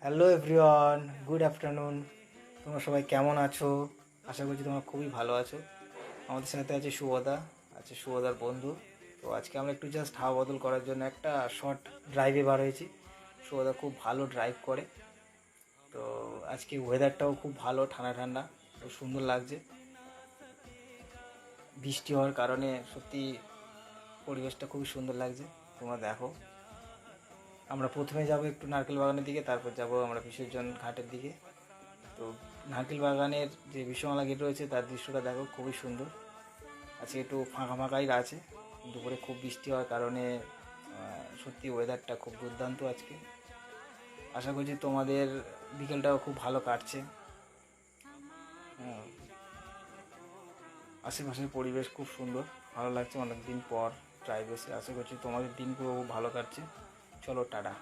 Hello everyone, good afternoon. তোমরা সবাই কেমন আছো? আশা করছি তোমরা খুবই ভালো আছো। আমাদের সাথে আছে শুভদা, আছে শুভদার বন্ধু। তো আজকে আমরা একটু জাস্ট হাওয়া বদল করার জন্য একটা শর্ট ড্রাইভে বার হয়েছি। শুভদা খুব ভালো ড্রাইভ করে। তো আজকে ওয়েদারটাও খুব ভালো, ঠান্ডা ঠান্ডা, খুব সুন্দর লাগছে। বৃষ্টি হওয়ার কারণে সত্যি পরিবেশটা খুবই সুন্দর লাগছে। তোমরা দেখো, আমরা প্রথমে যাব একটু নারকেল বাগানের দিকে, তারপর যাব আমরা বিসর্জন ঘাটের দিকে। তো নারকেল বাগানের যে বিশ্বমালা গেট রয়েছে তার দৃশ্যটা দেখো, খুবই সুন্দর। আজকে একটু ফাঁকা ফাঁকাই আছে, দুপুরে খুব বৃষ্টি হওয়ার কারণে সত্যি ওয়েদারটা খুব দুর্দান্ত আজকে। আশা করছি তোমাদের বিকেলটাও খুব ভালো কাটছে। আশেপাশের পরিবেশ খুব সুন্দর, ভালো লাগছে অনেক দিন পর ড্রাইভ এসে। আশা করছি তোমাদের দিনগুলো ভালো কাটছে। চলো, টাটা।